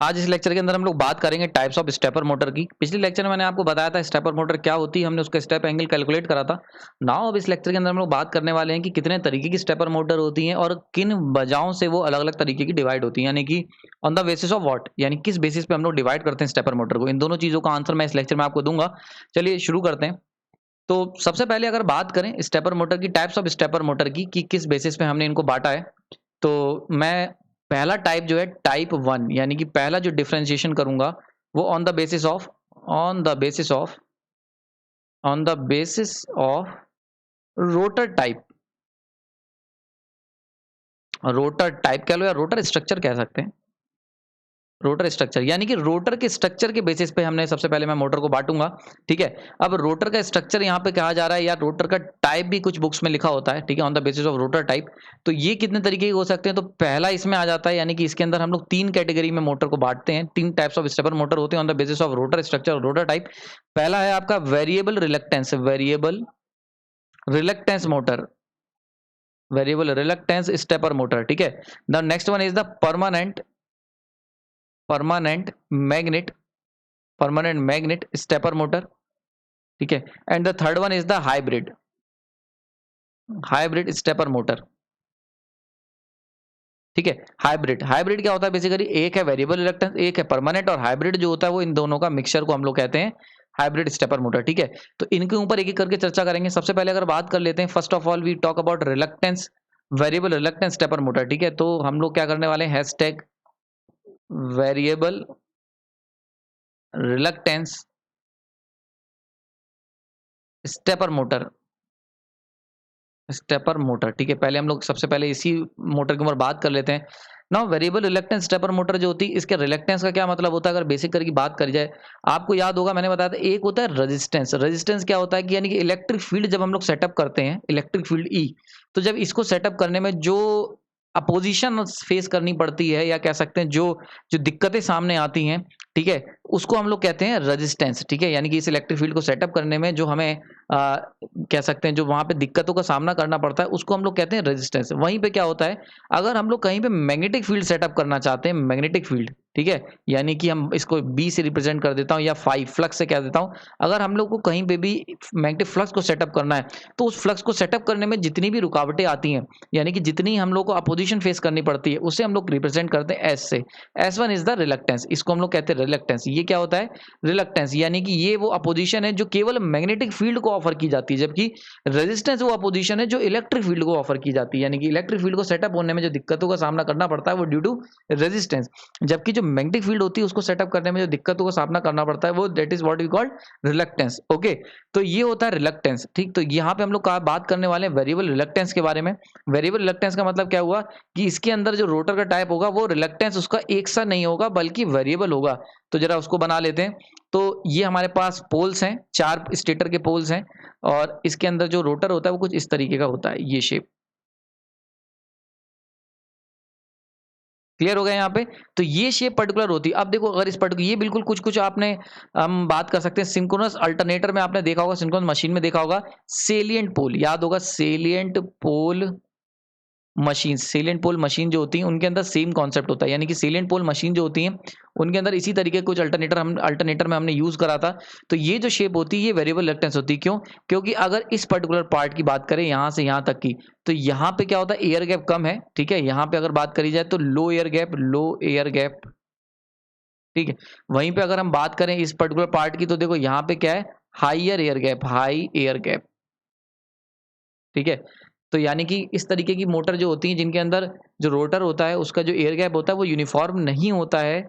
आज इस लेक्चर के अंदर हम लोग बात करेंगे टाइप्स ऑफ स्टेपर मोटर की। पिछले लेक्चर में मैंने आपको बताया था स्टेपर मोटर क्या होती है, हमने उसका स्टेप एंगल कैलकुलेट करा था। नाउ अब इस लेक्चर के अंदर हम लोग बात करने वाले हैं कि कितने तरीके की स्टेपर मोटर होती हैं और किन वजहों से वो अलग अलग तरीके की डिवाइड होती हैं, यानी कि on the basis of what, यानी किस बेसिस पे हम लोग डिवाइड करते हैं स्टेपर मोटर को। इन दोनों चीजों का आंसर मैं इस लेक्चर में आपको दूंगा। चलिए शुरू करते हैं। तो सबसे पहले अगर बात करें स्टेपर मोटर की, टाइप्स ऑफ स्टेपर मोटर की कि किस बेसिस पे हमने इनको बांटा है, तो मैं पहला टाइप जो है टाइप 1, यानी कि पहला जो डिफरेंशिएशन करूंगा वो on the basis of rotor type. Rotor type कह लो या रोटर स्ट्रक्चर कह सकते हैं। रोटर स्ट्रक्चर यानी कि रोटर के स्ट्रक्चर के बेसिस पे हमने सबसे पहले मैं मोटर को बांटूंगा। ठीक है, अब रोटर का स्ट्रक्चर यहाँ पे कहा जा रहा है या रोटर का टाइप भी कुछ बुक्स में लिखा होता है। ठीक है, on the basis of rotor type. तो ये कितने तरीके के हो सकते हैं, तो पहला इसमें आ जाता है, यानी कि इसके अंदर हम लोग 3 कैटेगरी में मोटर को बांटते हैं। 3 टाइप्स ऑफ स्टेपर मोटर होते हैं on the basis of rotor structure और रोटर टाइप। पहला है आपका variable reluctance motor, variable reluctance stepper motor. ठीक है, the next one is the permanent magnet stepper motor. ठीक है, and the third one is the hybrid stepper motor. ठीक है, हाइब्रिड क्या होता है बेसिकली, एक है वेरिएबल रिलक्टेंस, एक है परमानेंट, और हाइब्रिड जो होता है वो इन दोनों का मिक्सचर को हम लोग कहते हैं हाइब्रिड स्टेपर मोटर। ठीक है, तो इनके ऊपर एक एक करके चर्चा करेंगे। सबसे पहले अगर बात कर लेते हैं, first of all we talk about reluctance, variable reluctance stepper motor. ठीक है, तो हम लोग क्या करने वाले हैं, hashtag variable reluctance stepper motor. ठीक है, पहले हम लोग सबसे पहले इसी मोटर के ऊपर बात कर लेते हैं। Now variable reluctance stepper motor जो होती है, इसके रिलक्टेंस का क्या मतलब होता है, अगर बेसिक करके बात करी जाए, आपको याद होगा मैंने बताया था, एक होता है रेजिस्टेंस क्या होता है कि यानी कि इलेक्ट्रिक फील्ड जब हम लोग सेटअप करते हैं, इलेक्ट्रिक फील्ड ई, तो जब इसको सेटअप करने में जो अपोजिशन फेस करनी पड़ती है, या कह सकते हैं जो जो दिक्कतें सामने आती हैं, ठीक है, उसको हम लोग कहते हैं रेजिस्टेंस। ठीक है, यानी कि इस इलेक्ट्रिक फील्ड को सेटअप करने में जो हमें कह सकते हैं जो वहां पे दिक्कतों का सामना करना पड़ता है, उसको हम लोग कहते हैं रेजिस्टेंस। वहीं पे क्या होता है, अगर हम लोग कहीं पे मैग्नेटिक फील्ड सेटअप करना चाहते हैं, मैग्नेटिक फील्ड, ठीक है, यानी कि हम इसको बी से रिप्रेजेंट कर देता हूं या फाइव फ्लक्स से कह देता हूं, अगर हम लोग को कहीं पे भी मैग्नेटिक फ्लक्स को सेटअप करना है, तो उस फ्लक्स को सेटअप करने में जितनी भी रुकावटें आती हैं, यानी कि जितनी हम लोग को अपोजिशन फेस करनी पड़ती है, उसे हम लोग रिप्रेजेंट करते हैं एस से। S1 इज द रिलक्टेंस, इसको हम लोग कहते हैं रिलक्टेंस। ये क्या होता है, रिलक्टेंस, यानी कि ये वो अपोजिशन है जो केवल मैग्नेटिक फील्ड को ऑफर की जाती है, जबकि रेजिस्टेंस वो अपोजिशन है जो इलेक्ट्रिक फील्ड को ऑफर की जाती है, यानी कि इलेक्ट्रिक फील्ड को सेटअप होने में जो दिक्कतों का सामना करना पड़ता है वो ड्यू टू रेजिस्टेंस, जबकि जो मैग्नेटिक फील्ड होती है उसको सेटअप करने में जो दिक्कतों का सामना करना पड़ता है वो that is what we called reluctance. Okay, तो ये होता है रिलक्टेंस। ठीक, तो यहाँ पे हम लोग बात करने वाले हैं वेरिएबल रिलक्टेंस के बारे में। वेरिएबल रिलक्टेंस का मतलब क्या हुआ कि इसके अंदर जो रोटर का टाइप होगा वो रिलक्टेंस उसका एक सा नहीं होगा बल्कि वेरिएबल होगा। तो जरा उसको बना लेते हैं। तो ये हमारे पास पोल्स हैं, 4 स्टेटर के पोल्स हैं, और इसके अंदर जो रोटर होता है वो कुछ इस तरीके का होता है, ये शेप। क्लियर हो गया यहाँ पे, तो ये शेप पर्टिकुलर होती है। अब देखो, अगर इस पर्टिकुलर ये बिल्कुल कुछ कुछ आपने हम बात कर सकते हैं सिंक्रोनस अल्टरनेटर में, आपने देखा होगा, सिंक्रोनस मशीन में देखा होगा, सेलिएंट पोल याद होगा, सेलिएंट पोल मशीन जो होती है उनके अंदर सेम कॉन्सेप्ट होता है, यानी कि सेलिएंट पोल मशीन जो होती है उनके अंदर इसी तरीके कुछ अल्टरनेटर में हमने यूज करा था। तो ये जो शेप होती है ये वेरिएबल रिलक्टेंस होती है। क्यों? क्योंकि अगर इस पर्टिकुलर पार्ट की बात करें यहां से यहां तक की, तो यहाँ पे क्या होता है, एयर गैप कम है। ठीक है, यहाँ पे अगर बात करी जाए तो लो एयर गैप। ठीक है, वहीं पे अगर हम बात करें इस पर्टिकुलर पार्ट की, तो देखो यहाँ पे क्या है, हाई एयर गैप। ठीक है, तो यानी कि इस तरीके की मोटर जो होती है जिनके अंदर जो रोटर होता है उसका जो एयर गैप होता है वो यूनिफॉर्म नहीं होता है,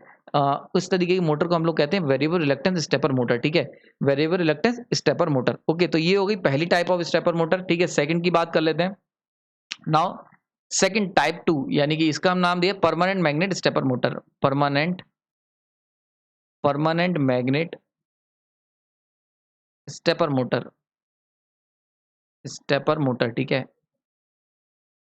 उस तरीके की मोटर को हम लोग कहते हैं वेरिएबल रिलक्टेंस स्टेपर मोटर। ठीक है, variable reluctance stepper motor. Okay, तो ये हो गई पहली टाइप ऑफ स्टेपर मोटर। ठीक है, सेकंड की बात कर लेते हैं। नाउ सेकंड टाइप 2, यानी कि इसका हम नाम दिया permanent magnet stepper motor. Permanent magnet stepper motor. ठीक है,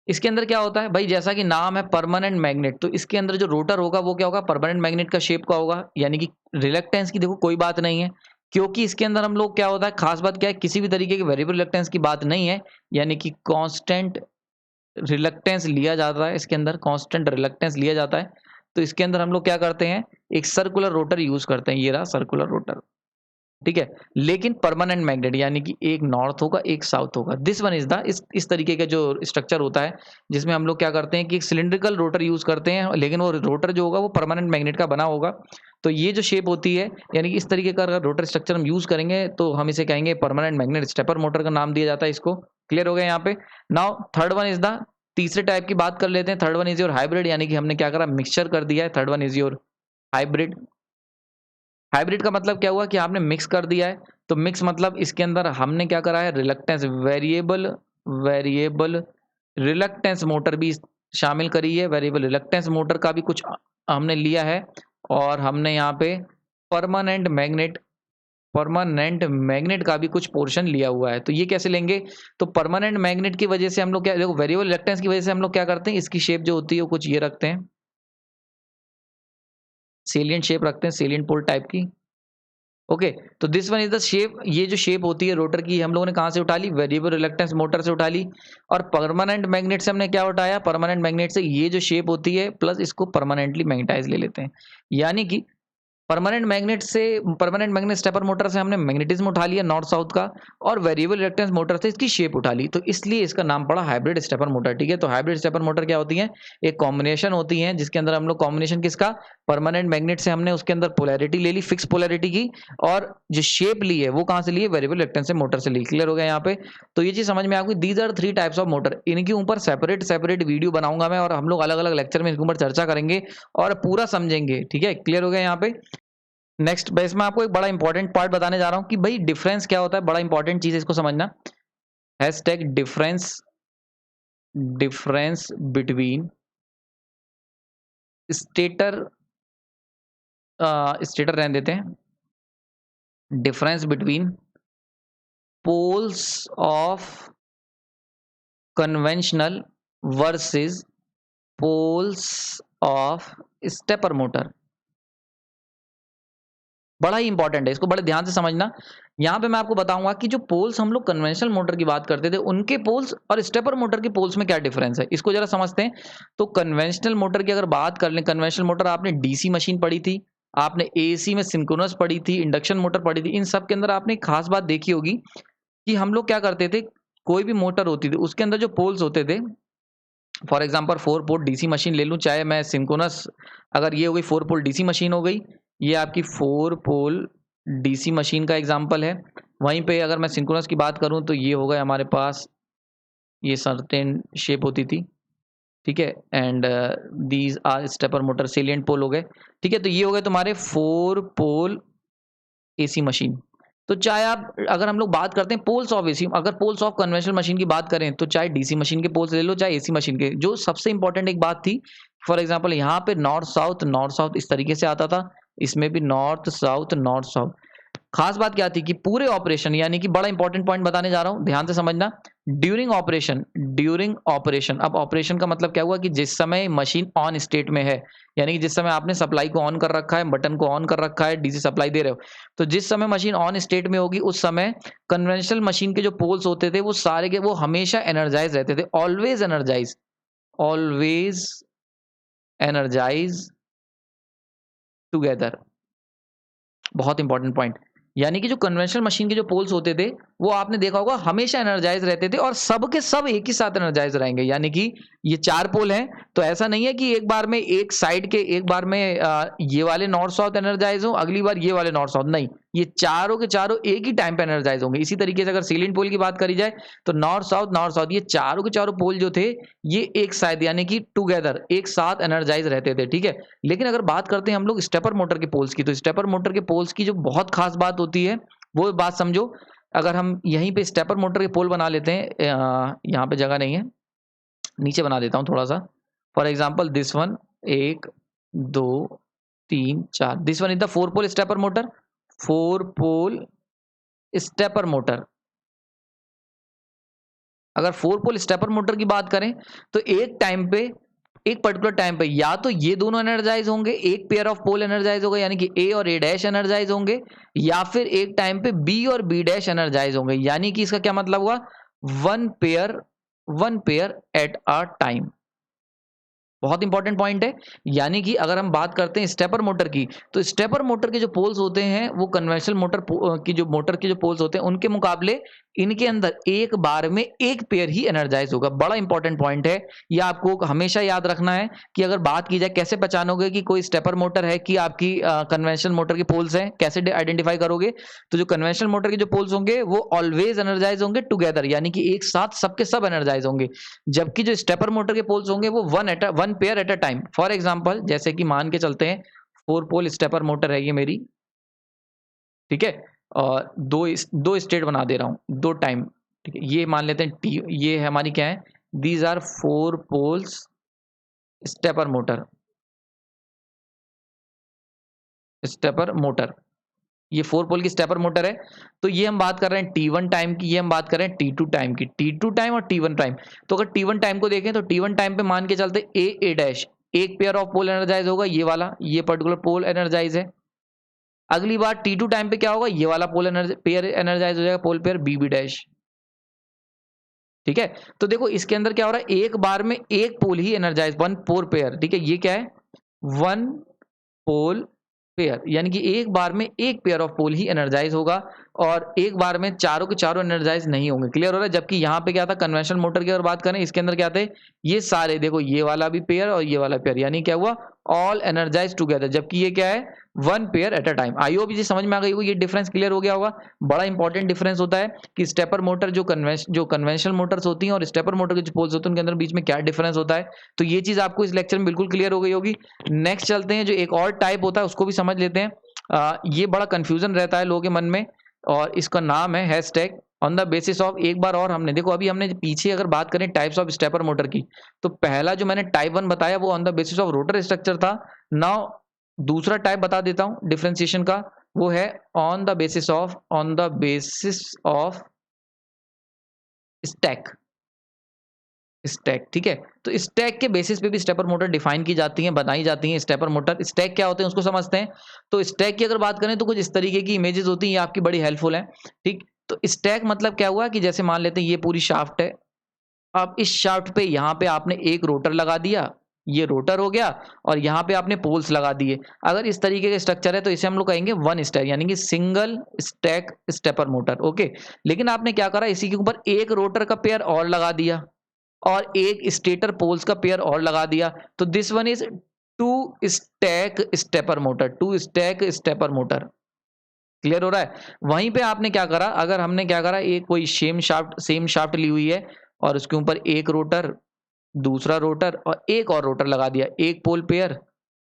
इसके अंदर क्या होता है भाई, जैसा कि नाम है परमानेंट मैग्नेट, तो इसके अंदर जो रोटर होगा वो क्या होगा, परमानेंट मैग्नेट का शेप का होगा। यानी कि रिलक्टेंस की देखो कोई बात नहीं है, क्योंकि इसके अंदर हम लोग क्या होता है, खास बात क्या है, किसी भी तरीके की वेरिएबल रिलक्टेंस की बात नहीं है, यानी कि कांस्टेंट रिलक्टेंस लिया जाता है, इसके अंदर कांस्टेंट रिलक्टेंस लिया जाता है। तो इसके अंदर हम लोग क्या करते हैं, एक सर्कुलर रोटर यूज करते हैं। ये रहा सर्कुलर रोटर, ठीक है। लेकिन परमानेंट मैग्नेट यानी कि एक नॉर्थ होगा एक साउथ होगा। दिस वन इज द इस तरीके का जो स्ट्रक्चर होता है, जिसमें हम लोग क्या करते हैं कि एक सिलिंड्रिकल रोटर यूज करते हैं, लेकिन वो रोटर जो होगा वो परमानेंट मैग्नेट का बना होगा। तो ये जो शेप होती है, यानी कि इस तरीके का अगर रोटर स्ट्रक्चर हम यूज करेंगे तो हम इसे कहेंगे परमानेंट मैग्नेट। स्टेपर मोटर का नाम दिया जाता है इसको। क्लियर हो गया यहाँ पे। Now third one is the, तीसरे टाइप की बात कर लेते हैं। Third one is your hybrid, यानी कि हमने क्या करा, मिक्सचर कर दिया है। Third one is your hybrid. Hybrid का मतलब क्या हुआ कि आपने मिक्स कर दिया है। तो मिक्स मतलब इसके अंदर हमने क्या करा है, reluctance variable variable reluctance motor भी शामिल करी है। वेरिएबल रिलक्टेंस मोटर का भी कुछ हमने लिया है, और हमने यहाँ पे परमानेंट मैग्नेट का भी कुछ पोर्शन लिया हुआ है। तो ये कैसे लेंगे, तो परमानेंट मैग्नेट की वजह से हम लोग क्या, देखो वेरिएबल रिलक्टेंस की वजह से हम लोग क्या करते हैं, इसकी शेप जो होती है वो कुछ ये रखते हैं, सेलिएंट शेप रखते हैं, सेलिएंट पोल टाइप की। ओके, तो this one is the shape. ये जो शेप होती है रोटर की, हम लोगों ने कहाँ से उठा ली, वेरिएबल रिलक्टेंस मोटर से उठा ली। और परमानेंट मैग्नेट से हमने क्या उठाया, परमानेंट मैग्नेट से ये जो शेप होती है प्लस इसको परमानेंटली मैग्नेटाइज ले लेते हैं। यानी कि परमानेंट मैग्नेट स्टेपर मोटर से हमने मैग्नेटिज्म उठा लिया नॉर्थ साउथ का, और वेरिएबल रिलक्टेंस मोटर से इसकी शेप उठा ली। तो इसलिए इसका नाम पड़ा हाइब्रिड स्टेपर मोटर। ठीक है, तो हाइब्रिड स्टेपर मोटर क्या होती है, एक कॉम्बिनेशन होती है, जिसके अंदर हम लोग कॉम्बिनेशन किसका, परमानेंट मैग्नेट से हमने उसके अंदर पोलैरिटी ले ली, फिक्स पोलैरिटी की, और जो शेप ली है वो कहाँ से ली है, वेरिएबल रिलक्टेंस से मोटर से ली। क्लियर हो गया यहाँ पे। तो ये चीज समझ में आ गई। These are 3 types of motor. इनके ऊपर सेपरेट वीडियो बनाऊंगा मैं, और हम लोग अलग अलग लेक्चर में इनके ऊपर चर्चा करेंगे और पूरा समझेंगे। ठीक है, क्लियर हो गया यहाँ पे। नेक्स्ट बेस में आपको एक बड़ा इंपॉर्टेंट पार्ट बताने जा रहा हूं कि भाई डिफरेंस क्या होता है, बड़ा इंपॉर्टेंट चीज है, इसको समझना। Hashtag difference between stator, stator रहने देते हैं, difference between poles of conventional versus poles of stepper motor. बड़ा ही इंपॉर्टेंट है, इसको बड़े ध्यान से समझना। यहाँ पे मैं आपको बताऊंगा कि जो पोल्स हम लोग कन्वेंशनल मोटर की बात करते थे, उनके पोल्स और स्टेपर मोटर के पोल्स में क्या डिफरेंस है, इसको जरा समझते हैं। तो कन्वेंशनल मोटर की अगर बात कर लें, कन्वेंशनल मोटर आपने डीसी मशीन पढ़ी थी, आपने एसी में सिंक्रोनस पढ़ी थी, इंडक्शन मोटर पढ़ी थी। इन सब के अंदर आपने एक खास बात देखी होगी कि हम लोग क्या करते थे, कोई भी मोटर होती थी उसके अंदर जो पोल्स होते थे, for example 4 pole DC machine ले लूँ, चाहे मैं सिंक्रोनस, अगर ये हो गई 4 पोल डीसी मशीन हो गई, ये आपकी 4 पोल डीसी मशीन का एग्जांपल है। वहीं पे अगर मैं सिंक्रोनस की बात करूं तो ये हो गया हमारे पास, ये सर्टेन शेप होती थी, ठीक है। And these are stepper motor, salient pole हो गए, ठीक है। तो ये हो गए तुम्हारे 4 पोल एसी मशीन। तो चाहे आप, अगर हम लोग बात करते हैं पोल्स ऑफ एसी, अगर पोल्स ऑफ कन्वेंशनल मशीन की बात करें तो चाहे डीसी मशीन के पोल्स ले लो चाहे एसी मशीन के, जो सबसे इंपॉर्टेंट एक बात थी, फॉर एग्जांपल यहाँ पे नॉर्थ साउथ इस तरीके से आता था, इसमें भी नॉर्थ साउथ। खास बात क्या थी कि पूरे ऑपरेशन, यानी कि बड़ा इंपॉर्टेंट पॉइंट बताने जा रहा हूं, ध्यान से समझना। ड्यूरिंग ऑपरेशन, अब ऑपरेशन का मतलब क्या हुआ कि जिस समय मशीन ऑन स्टेट में है, यानी कि जिस समय आपने सप्लाई को ऑन कर रखा है, बटन को ऑन कर रखा है, डीसी सप्लाई दे रहे हो, तो जिस समय मशीन ऑन स्टेट में होगी उस समय कन्वेंशनल मशीन के जो पोल्स होते थे वो सारे के वो हमेशा एनर्जाइज रहते थे, ऑलवेज एनर्जाइज टुगेदर। बहुत इंपॉर्टेंट पॉइंट। यानी कि जो कन्वेंशनल मशीन के जो पोल्स होते थे वो आपने देखा होगा हमेशा एनर्जाइज रहते थे, और सब के सब एक ही साथ एनर्जाइज रहेंगे। यानी कि ये 4 पोल हैं, तो ऐसा नहीं है कि एक बार में एक साइड के, एक बार में ये वाले नॉर्थ साउथ एनर्जाइज हो, अगली बार ये वाले नॉर्थ साउथ, नहीं, ये चारों के चारों एक ही टाइम पे एनर्जाइज होंगे। इसी तरीके से अगर सेलिएंट पोल की बात करी जाए तो नॉर्थ साउथ ये चारों के चारों पोल जो थे ये एक साथ, यानी कि टुगेदर एक साथ एनर्जाइज रहते थे, ठीक है। लेकिन अगर बात करते हैं हम लोग स्टेपर मोटर के पोल्स की, तो स्टेपर मोटर के पोल्स की जो बहुत खास बात होती है वो बात समझो। अगर हम यहीं पे स्टेपर मोटर के पोल बना लेते हैं, यहाँ पे जगह नहीं है, नीचे बना देता हूँ थोड़ा सा, for example this one, 1 2 3 4, this one is the 4 pole stepper motor, 4 pole stepper motor. अगर 4 पोल स्टेपर मोटर की बात करें तो एक टाइम पे, एक पर्टिकुलर टाइम पे या तो ये दोनों एनर्जाइज होंगे, एक पेयर ऑफ पोल एनर्जाइज होगा, यानी कि ए और ए डैश एनर्जाइज होंगे, या फिर एक टाइम पे बी और बी डैश एनर्जाइज होंगे। यानी कि इसका क्या मतलब हुआ, one pair at a time. बहुत इंपॉर्टेंट पॉइंट है। यानी कि अगर हम बात करते हैं स्टेपर मोटर की, तो स्टेपर मोटर के जो पोल्स होते हैं वो कन्वेंशनल मोटर के जो पोल्स होते हैं उनके मुकाबले इनके अंदर एक बार में एक पेयर ही एनर्जाइज होगा। बड़ा इंपॉर्टेंट पॉइंट है, ये आपको हमेशा याद रखना है कि अगर बात की जाए कैसे पहचानोगे कि कोई स्टेपर मोटर है कि आपकी कन्वेंशनल मोटर के पोल्स हैं, कैसे आइडेंटिफाई करोगे? तो जो कन्वेंशनल मोटर के जो पोल्स होंगे वो ऑलवेज एनर्जाइज होंगे टुगेदर, यानी कि एक साथ सबके सब एनर्जाइज होंगे। जबकि जो स्टेपर मोटर के पोल्स होंगे वो one pair at a time. For example जैसे कि मान के चलते हैं 4 पोल स्टेपर मोटर है ये मेरी, ठीक है? और दो स्टेट बना दे रहा हूँ, 2 टाइम, ठीक है? ये मान लेते हैं टी, ये है हमारी क्या है? These are 4 poles stepper motor, stepper motor. ये 4 पोल की स्टेपर मोटर है। तो ये हम बात कर रहे हैं T1 टाइम की, ये हम बात कर रहे हैं T2 टाइम की। T2 टाइम और T1 टाइम। तो अगर T1 टाइम को देखें तो T1 टाइम पे मान के चलते A डैश, एक पेयर ऑफ पोल एनर्जाइज होगा, ये वाला, ये पर्टिकुलर पोल एनर्जाइज है। अगली बार T2 टाइम पे क्या होगा? ये वाला पेयर एनर्जाइज हो जाएगा, पोल पेयर B डैश। ठीक है? तो देखो इसके अंदर क्या हो रहा है, एक बार में एक पोल ही एनर्जाइज, 1 पोल पेयर, ठीक है? ये क्या है? 1 पोल पेयर, यानी कि एक बार में एक पेयर ऑफ पोल ही एनर्जाइज होगा और एक बार में चारों के चारों एनर्जाइज नहीं होंगे। क्लियर हो रहा है? जबकि यहाँ पे क्या था, कन्वेंशनल मोटर की अगर बात करें, इसके अंदर क्या थे, ये सारे देखो, ये वाला भी पेयर और ये वाला पेयर, यानी क्या हुआ, ऑल एनर्जाइज टुगेदर। जबकि ये क्या है, 1 pair at a time. I hope ये समझ में आ गई होगी, ये डिफरेंस क्लियर हो गया होगा। बड़ा इंपॉर्टेंट डिफरेंस होता है कि स्टेपर मोटर जो कन्वेंशनल मोटर्स होती हैं और स्टेपर मोटर के जो पोल्स होते हैं उनके अंदर बीच में क्या डिफरेंस होता है। तो ये चीज आपको इस लेक्चर में बिल्कुल क्लियर हो गई होगी। नेक्स्ट चलते हैं, जो एक और टाइप होता है उसको भी समझ लेते हैं। ये बड़ा कंफ्यूजन रहता है लोगों के मन में और इसका नाम है hashtag on the basis of. एक बार और हमने देखो, अभी हमने पीछे अगर बात करें टाइप्स ऑफ स्टेपर मोटर की, तो पहला जो मैंने टाइप 1 बताया वो on the basis of rotor structure था। नाउ दूसरा टाइप बता देता हूं डिफरेंशिएशन का, वो है on the basis of stack, stack. ठीक है? तो स्टैक के बेसिस पे भी स्टेपर मोटर डिफाइन की जाती हैं, बनाई जाती हैं। स्टेपर मोटर स्टैक क्या होते हैं उसको समझते हैं। तो स्टैक की अगर बात करें तो कुछ इस तरीके की इमेजेस होती हैं, ये आपकी बड़ी हेल्पफुल है। ठीक? तो स्टैक मतलब क्या हुआ कि जैसे मान लेते हैं ये पूरी शाफ्ट है, अब इस शाफ्ट पे यहाँ पे आपने एक रोटर लगा दिया, ये रोटर हो गया, और यहाँ पे आपने पोल्स लगा दिए। अगर इस तरीके का स्ट्रक्चर है तो इसे हम लोग कहेंगे वन स्टैक, यानी कि single stack stepper motor. Okay? लेकिन आपने क्या करा, इसी के ऊपर एक रोटर का पेयर और लगा दिया और एक स्टेटर पोल्स का पेयर और लगा दिया। तो this one is two stack stepper motor, two stack stepper motor. Clear हो रहा है? वहीं पे आपने क्या करा, अगर हमने क्या करा, एक कोई सेम शाफ्ट ली हुई है और उसके ऊपर एक रोटर, दूसरा रोटर और एक और रोटर लगा दिया। एक पोल पेयर,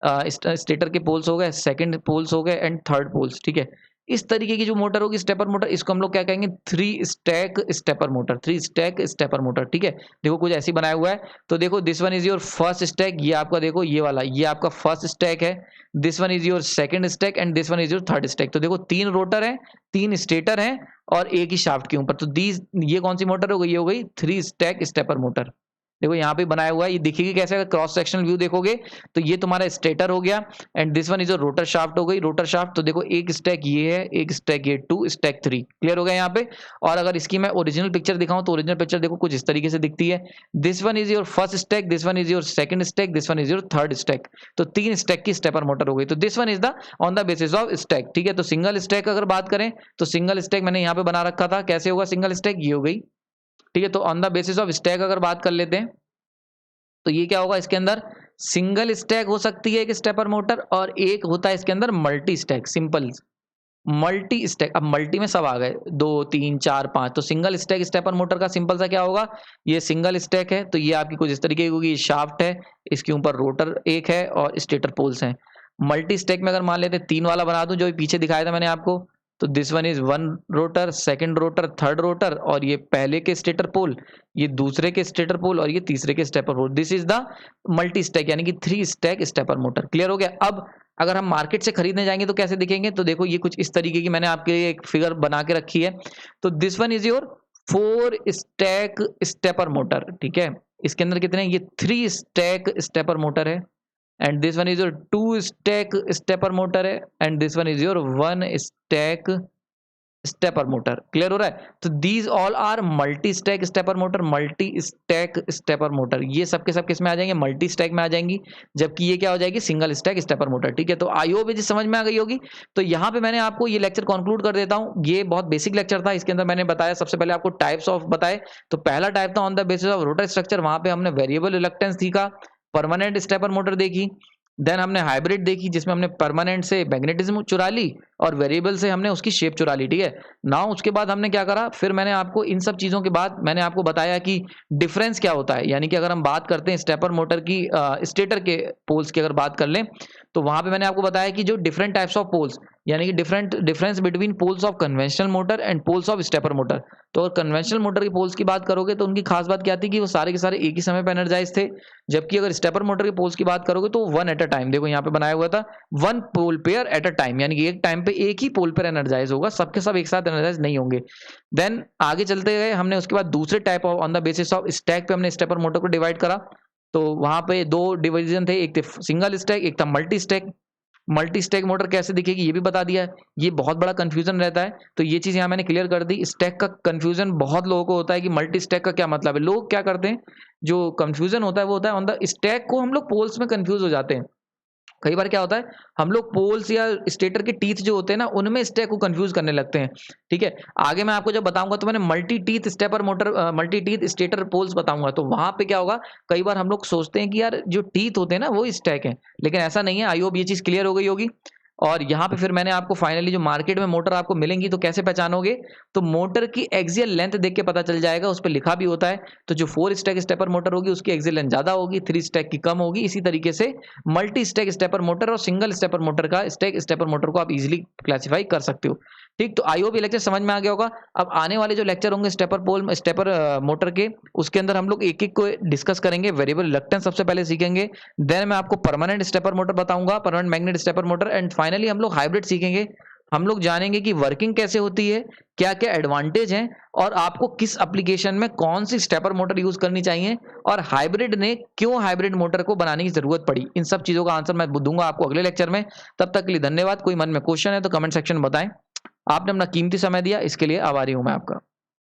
स्टेटर के पोल्स हो गए, सेकंड पोल्स हो गए एंड थर्ड पोल्स। ठीक है? इस तरीके की जो मोटर होगी स्टेपर मोटर, इसको हम लोग क्या कहेंगे, 3 stack stepper motor, 3 stack stepper motor. ठीक है? देखो कुछ ऐसी बनाया हुआ है। तो देखो this one is your first stack, ये आपका देखो ये वाला, ये आपका फर्स्ट स्टैक है। This one is your second stack and this one is your third stack. तो देखो 3 रोटर है, 3 स्टेटर है और एक ही शाफ्ट के ऊपर। तो दीज, ये कौन सी मोटर हो गई, ये हो गई 3 स्टैक स्टेपर मोटर। देखो यहाँ पे बनाया हुआ है, ये दिखेगी कैसे, अगर क्रॉस सेक्शनल व्यू देखोगे तो ये तुम्हारा स्टेटर हो गया and this one is a rotor shaft हो गई, रोटर शाफ्ट। तो देखो एक स्टैक ये है, एक स्टैक ये, 2 स्टैक 3। क्लियर हो गया यहाँ पे? और अगर इसकी मैं ओरिजिनल पिक्चर दिखाऊं तो ओरिजिनल पिक्चर देखो कुछ इस तरीके से दिखती है। This one is your first stack, this one is your second stack, this one is your third stack. तो 3 स्टैक की स्टेपर मोटर हो गई। तो this one is the on the basis of stack. ठीक है? तो सिंगल स्टैक अगर बात करें तो सिंगल स्टैक मैंने यहाँ पे बना रखा था, कैसे होगा सिंगल स्टैक, ये हो गई। ठीक है? तो on the basis of stack अगर बात कर लेते हैं तो ये क्या होगा, इसके अंदर सिंगल स्टैक हो सकती है एक स्टेपर मोटर और एक होता है इसके अंदर multi stack, simple multi stack. अब मल्टी में सब आ गए, 2 3 4 5। तो सिंगल स्टैक स्टेपर मोटर का सिंपल सा क्या होगा, ये सिंगल स्टैक है तो ये आपकी कुछ इस तरीके की होगी, शाफ्ट है, इसके ऊपर रोटर एक है और स्टेटर पोल्स हैं। मल्टी स्टैक में अगर मान लेते हैं 3 वाला बना दूं, जो पीछे दिखाया था मैंने आपको, तो this one is 1 rotor, second rotor, third rotor, और ये पहले के स्टेटर पोल, ये दूसरे के स्टेटर पोल और ये तीसरे के stepper pole. This is the multi stack, यानी कि 3 स्टैक स्टेपर मोटर। क्लियर हो गया? अब अगर हम मार्केट से खरीदने जाएंगे तो कैसे दिखेंगे, तो देखो ये कुछ इस तरीके की मैंने आपके लिए एक फिगर बना के रखी है। तो this one is your 4 stack stepper motor. ठीक है? इसके अंदर कितने, ये 3 स्टैक स्टेपर मोटर है and this one is your 2 stack stepper motor है and this one is your 1 stack stepper motor. Clear हो रहा है? तो these all are multi stack stepper motor, multi stack stepper motor. ये सब के सब किस में आ जाएंगे? मल्टी स्टैक में आ जाएंगी, जबकि ये क्या हो जाएगी? Single stack stepper motor. ठीक है, तो आई होप ये चीज समझ में आ गई होगी। तो यहाँ पे मैंने आपको ये लेक्चर कंक्लूड कर देता हूँ। ये बहुत बेसिक लेक्चर था, इसके अंदर मैंने बताया सबसे पहले आपको टाइप्स ऑफ बताए। तो पहला टाइप था on the basis of rotor structure, वहां पे हमने वेरिएबल रिलक्टेंस सीखा, परमानेंट स्टेपर मोटर देखी, देन हमने हाइब्रिड देखी जिसमें हमने परमानेंट से मैग्नेटिज्म चुरा ली और वेरिएबल से हमने उसकी शेप चुरा ली। ठीक है, नाउ उसके बाद हमने क्या करा, फिर मैंने आपको इन सब चीजों के बाद मैंने आपको बताया कि डिफरेंस क्या होता है। यानी कि अगर हम बात करते हैं स्टेपर मोटर की स्टेटर के पोल्स की अगर बात कर लें, तो वहां पे मैंने आपको बताया कि जो डिफरेंट टाइप्स ऑफ पोल्स, यानी कि different difference between poles of conventional motor and poles of stepper motor. तो अगर कन्वेंशनल मोटर की पोल्स की बात करोगे तो उनकी खास बात क्या थी कि वो सारे के सारे एक ही समय पर एनर्जाइज थे, जबकि अगर स्टेपर मोटर के पोल्स की बात करोगे तो वन एट अ टाइम, देखो यहाँ पे बनाया हुआ था one pole pair at a time, यानी कि एक टाइम पे एक ही पोल पेयर एनर्जाइज होगा, सबके सब एक साथ एनर्जाइज नहीं होंगे। देन आगे चलते गए हमने, उसके बाद दूसरे type of on the basis of stack पे हमने स्टेपर मोटर को डिवाइड करा। तो वहां पे दो डिवीजन थे, एक थे सिंगल स्टैक, एक था multi stack. Multi stack motor कैसे दिखेगी ये भी बता दिया है। ये बहुत बड़ा कंफ्यूजन रहता है, तो ये चीज यहाँ मैंने क्लियर कर दी। स्टैक का कंफ्यूजन बहुत लोगों को होता है कि मल्टी स्टैक का क्या मतलब है। लोग क्या करते हैं, जो कंफ्यूजन होता है वो होता है ऑन द स्टैक को हम लोग पोल्स में कंफ्यूज हो जाते हैं। कई बार क्या होता है, हम लोग पोल्स या स्टेटर के टीथ जो होते हैं ना, उनमें स्टैक को कंफ्यूज करने लगते हैं। ठीक है, आगे मैं आपको जब बताऊंगा तो मैंने multi teeth stepper motor, multi teeth stator poles बताऊंगा, तो वहां पे क्या होगा, कई बार हम लोग सोचते हैं कि यार जो टीथ होते हैं ना वो स्टैक है, लेकिन ऐसा नहीं है। आई होप ये चीज क्लियर हो गई होगी। और यहाँ पे फिर मैंने आपको फाइनली जो मार्केट में मोटर आपको मिलेंगी तो कैसे पहचानोगे, तो मोटर की एक्सियल लेंथ देख के पता चल जाएगा, उस पर लिखा भी होता है। तो जो 4 स्टैक स्टेपर मोटर होगी उसकी एक्सियल लेंथ ज्यादा होगी, 3 स्टैक की कम होगी। इसी तरीके से मल्टी स्टैक स्टेपर मोटर और सिंगल स्टेपर मोटर का स्टैक स्टेपर मोटर को आप इजिली क्लासीफाई कर सकते हो। ठीक, तो आई होप ये लेक्चर समझ में आ गया होगा। अब आने वाले जो लेक्चर होंगे स्टेपर पोल स्टेपर मोटर के, उसके अंदर हम लोग एक एक को डिस्कस करेंगे। वेरिएबल रिलक्टेंस सबसे पहले सीखेंगे, देन मैं आपको परमानेंट स्टेपर मोटर बताऊंगा, permanent magnet stepper motor, and finally हम लोग हाइब्रिड सीखेंगे। हम लोग जानेंगे कि वर्किंग कैसे होती है, क्या क्या एडवांटेज हैं, और आपको किस एप्लीकेशन में कौन सी स्टेपर मोटर यूज करनी चाहिए, और हाइब्रिड ने क्यों हाइब्रिड मोटर को बनाने की जरूरत पड़ी। इन सब चीजों का आंसर मैं दूंगा आपको अगले लेक्चर में। तब तक के लिए धन्यवाद। कोई मन में क्वेश्चन है तो कमेंट सेक्शन में बताएं। आपने अपना कीमती समय दिया, इसके लिए आभारी हूं मैं आपका।